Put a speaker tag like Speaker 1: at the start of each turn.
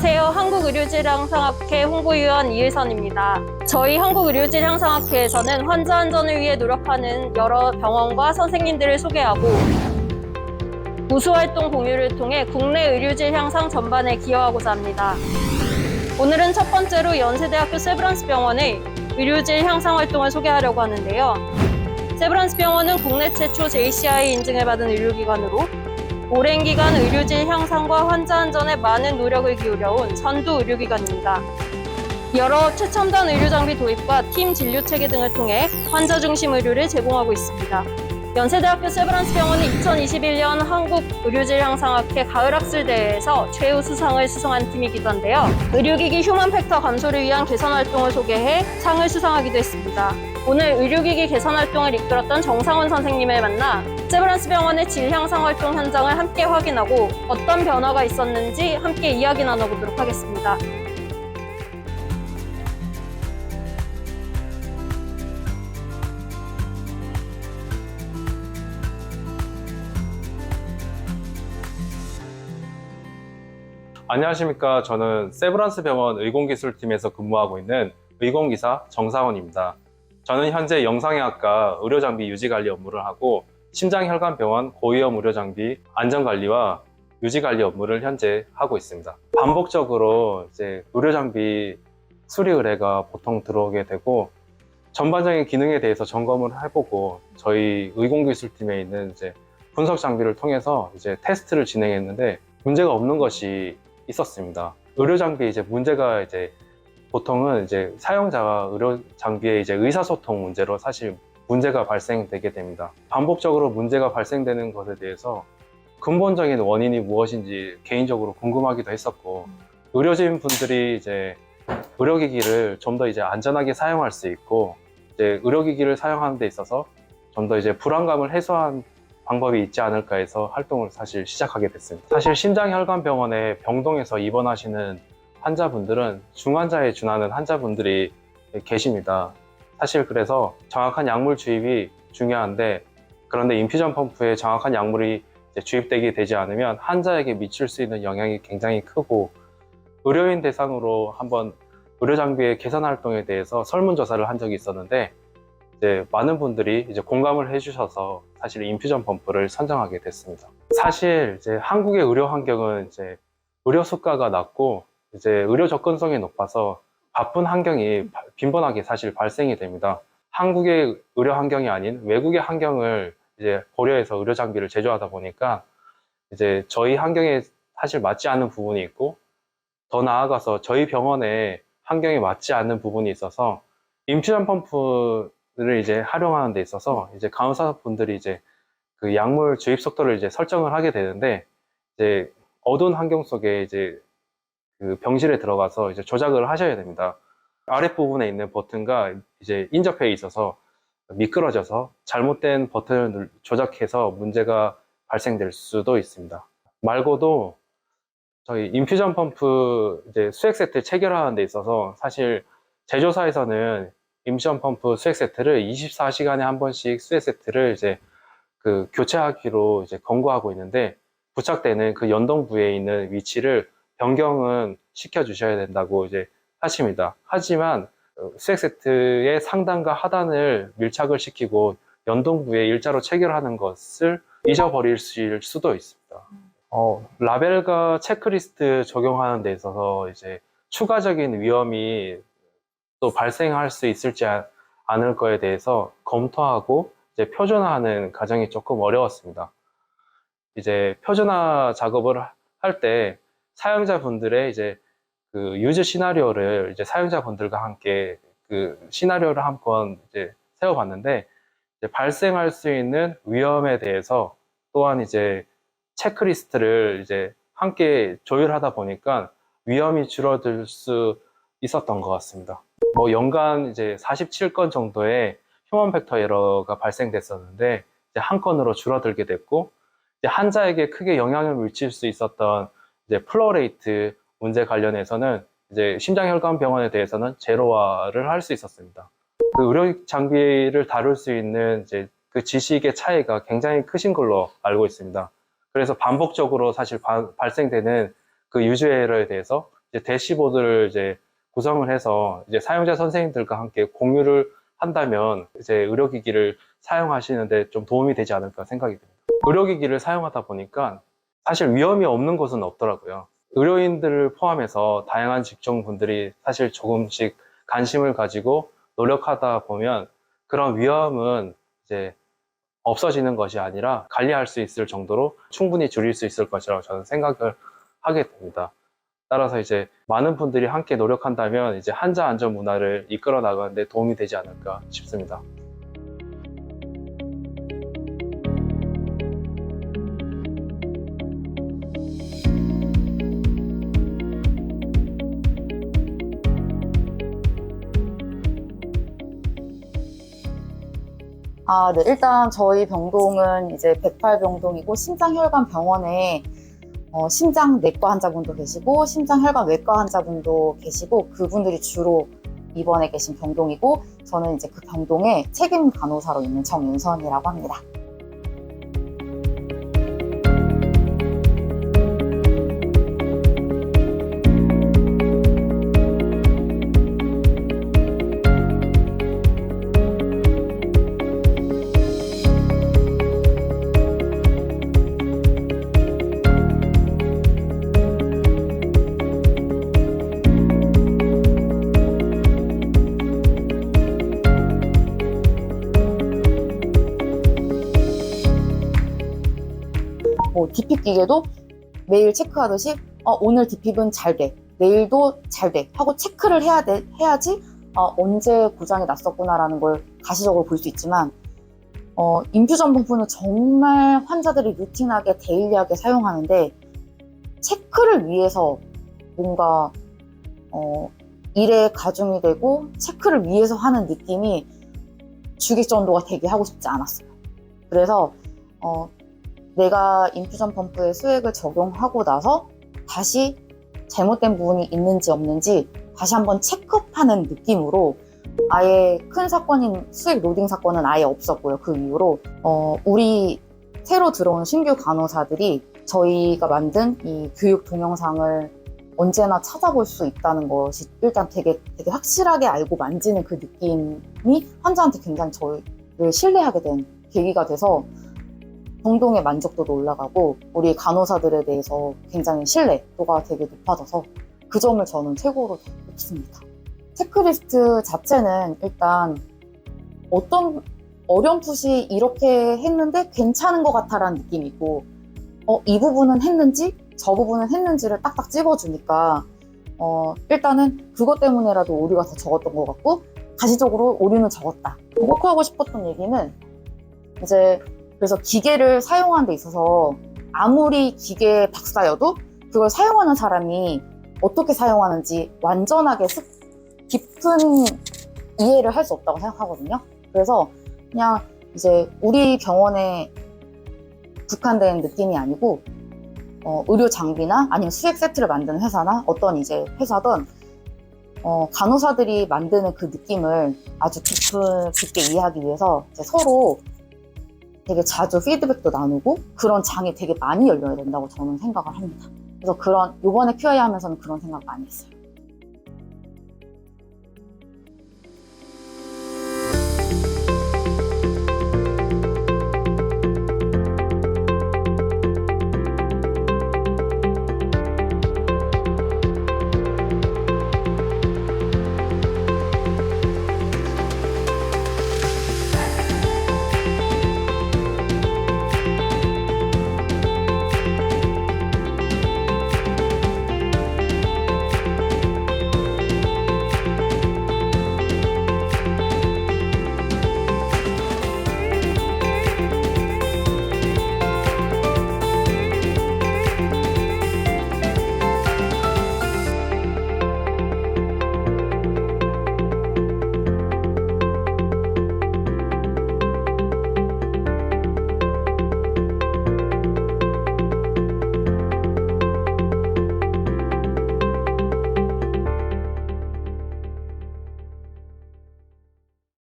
Speaker 1: 안녕하세요. 한국의료질향상학회 홍보위원 이혜선입니다. 저희 한국의료질향상학회에서는 환자 안전을 위해 노력하는 여러 병원과 선생님들을 소개하고 우수활동 공유를 통해 국내 의료질 향상 전반에 기여하고자 합니다. 오늘은 첫 번째로 연세대학교 세브란스 병원의 의료질 향상 활동을 소개하려고 하는데요. 세브란스 병원은 국내 최초 JCI 인증을 받은 의료기관으로 오랜 기간 의료질 향상과 환자 안전에 많은 노력을 기울여온 선두 의료기관입니다. 여러 최첨단 의료장비 도입과 팀 진료체계 등을 통해 환자 중심 의료를 제공하고 있습니다. 연세대학교 세브란스 병원은 2021년 한국의료질향상학회 가을학술대회에서 최우수상을 수상한 팀이기도 한데요. 의료기기 휴먼 팩터 감소를 위한 개선 활동을 소개해 상을 수상하기도 했습니다. 오늘 의료기기 개선 활동을 이끌었던 정상훈 선생님을 만나 세브란스 병원의 질 향상 활동 현장을 함께 확인하고 어떤 변화가 있었는지 함께 이야기 나눠보도록 하겠습니다.
Speaker 2: 안녕하십니까. 저는 세브란스 병원 의공기술팀에서 근무하고 있는 의공기사 정상원입니다. 저는 현재 영상의학과 의료장비 유지관리 업무를 하고 심장혈관병원 고위험 의료장비 안전관리와 유지관리 업무를 현재 하고 있습니다. 반복적으로 이제 의료장비 수리 의뢰가 보통 들어오게 되고 전반적인 기능에 대해서 점검을 해보고 저희 의공기술팀에 있는 이제 분석 장비를 통해서 이제 테스트를 진행했는데 문제가 없는 것이 있었습니다. 의료 장비에 이제 문제가 이제 보통은 이제 사용자가 의료 장비의 이제 의사소통 문제로 사실 문제가 발생되게 됩니다. 반복적으로 문제가 발생되는 것에 대해서 근본적인 원인이 무엇인지 개인적으로 궁금하기도 했었고, 의료진 분들이 이제 의료기기를 좀 더 이제 안전하게 사용할 수 있고, 이제 의료기기를 사용하는 데 있어서 좀 더 이제 불안감을 해소한 방법이 있지 않을까 해서 활동을 사실 시작하게 됐습니다. 사실 심장혈관병원에 병동에서 입원하시는 환자분들은 중환자에 준하는 환자분들이 계십니다. 사실 그래서 정확한 약물 주입이 중요한데, 그런데 인퓨전 펌프에 정확한 약물이 주입되게 되지 않으면 환자에게 미칠 수 있는 영향이 굉장히 크고, 의료인 대상으로 한번 의료장비의 개선 활동에 대해서 설문조사를 한 적이 있었는데 이제 많은 분들이 이제 공감을 해주셔서 사실 인퓨전 펌프를 선정하게 됐습니다. 사실 이제 한국의 의료 환경은 이제 의료 수가가 낮고 이제 의료 접근성이 높아서 바쁜 환경이 빈번하게 사실 발생이 됩니다. 한국의 의료 환경이 아닌 외국의 환경을 이제 고려해서 의료 장비를 제조하다 보니까 이제 저희 환경에 사실 맞지 않는 부분이 있고, 더 나아가서 저희 병원의 환경에 맞지 않는 부분이 있어서 인퓨전 펌프를 이제 활용하는 데 있어서 이제 간호사분들이 이제 그 약물 주입 속도를 이제 설정을 하게 되는데, 이제 어두운 환경 속에 이제 그 병실에 들어가서 이제 조작을 하셔야 됩니다. 아랫부분에 있는 버튼과 이제 인접해 있어서 미끄러져서 잘못된 버튼을 조작해서 문제가 발생될 수도 있습니다. 말고도 저희 인퓨전 펌프 이제 수액 세트 체결하는 데 있어서 사실 제조사에서는 인퓨전 펌프 수액 세트를 24시간에 한 번씩 수액 세트를 이제 그 교체하기로 이제 권고하고 있는데, 부착되는 그 연동 부에 있는 위치를 변경은 시켜 주셔야 된다고 이제 하십니다. 하지만 수액 세트의 상단과 하단을 밀착을 시키고 연동 부에 일자로 체결하는 것을 잊어버릴 수도 있습니다. 라벨과 체크리스트 적용하는 데 있어서 이제 추가적인 위험이 또 발생할 수 있을지 않을 거에 대해서 검토하고 이제 표준화하는 과정이 조금 어려웠습니다. 이제 표준화 작업을 할 때 사용자분들의 이제 그 유즈 시나리오를 이제 사용자분들과 함께 그 시나리오를 한번 이제 세워봤는데, 이제 발생할 수 있는 위험에 대해서 또한 이제 체크리스트를 이제 함께 조율하다 보니까 위험이 줄어들 수 있었던 것 같습니다. 뭐 연간 이제 47건 정도의 휴먼 팩터 에러가 발생됐었는데 이제 한 건으로 줄어들게 됐고, 이제 환자에게 크게 영향을 미칠 수 있었던 이제 플로레이트 문제 관련해서는 이제 심장혈관병원에 대해서는 제로화를 할 수 있었습니다. 그 의료 장비를 다룰 수 있는 이제 그 지식의 차이가 굉장히 크신 걸로 알고 있습니다. 그래서 반복적으로 사실 발생되는 그 유주 에러에 대해서 이제 대시보드를 이제 구성을 해서 이제 사용자 선생님들과 함께 공유를 한다면 이제 의료기기를 사용하시는데 좀 도움이 되지 않을까 생각이 듭니다. 의료기기를 사용하다 보니까 사실 위험이 없는 곳은 없더라고요. 의료인들을 포함해서 다양한 직종분들이 사실 조금씩 관심을 가지고 노력하다 보면 그런 위험은 이제 없어지는 것이 아니라 관리할 수 있을 정도로 충분히 줄일 수 있을 것이라고 저는 생각을 하게 됩니다. 따라서 이제 많은 분들이 함께 노력한다면 이제 환자 안전 문화를 이끌어 나가는 데 도움이 되지 않을까 싶습니다.
Speaker 3: 네. 일단 저희 병동은 이제 108병동이고 심장혈관 병원에 심장내과 환자분도 계시고 심장혈관 외과 환자분도 계시고 그분들이 주로 입원해 계신 병동이고 저는 이제 그 병동의 책임 간호사로 있는 정윤선이라고 합니다. DP 기계도 매일 체크하듯이 오늘 DP는 잘 돼, 내일도 잘 돼 하고 체크를 해야지 언제 고장이 났었구나라는 걸 가시적으로 볼 수 있지만 인퓨전 펌프는 정말 환자들이 루틴하게 데일리하게 사용하는데 체크를 위해서 뭔가 일에 가중이 되고 체크를 위해서 하는 느낌이 주객전도가 되게 하고 싶지 않았어요. 그래서 내가 인퓨전 펌프의 수액을 적용하고 나서 다시 잘못된 부분이 있는지 없는지 다시 한번 체크업하는 느낌으로 아예 큰 사건인 수액 로딩 사건은 아예 없었고요. 그 이후로 우리 새로 들어온 신규 간호사들이 저희가 만든 이 교육 동영상을 언제나 찾아볼 수 있다는 것이 일단 되게 확실하게 알고 만지는 그 느낌이 환자한테 굉장히 저희를 신뢰하게 된 계기가 돼서 병동의 만족도도 올라가고 우리 간호사들에 대해서 굉장히 신뢰도가 되게 높아져서 그 점을 저는 최고로 꼽습니다. 체크리스트 자체는 일단 어떤 어렴풋이 이렇게 했는데 괜찮은 것 같아라는 느낌이고 이 부분은 했는지 저 부분은 했는지를 딱딱 찝어주니까 일단은 그것 때문에라도 오류가 더 적었던 것 같고 가시적으로 오류는 적었다. 꼭 하고 싶었던 얘기는 이제 그래서 기계를 사용하는 데 있어서 아무리 기계 박사여도 그걸 사용하는 사람이 어떻게 사용하는지 완전하게 깊은 이해를 할 수 없다고 생각하거든요. 그래서 그냥 이제 우리 병원에 국한된 느낌이 아니고 의료 장비나 아니면 수액 세트를 만드는 회사나 어떤 이제 회사든 간호사들이 만드는 그 느낌을 아주 깊게 이해하기 위해서 이제 서로 되게 자주 피드백도 나누고 그런 장이 되게 많이 열려야 된다고 저는 생각을 합니다. 그래서 이번에 QA 하면서는 그런 생각 많이 했어요.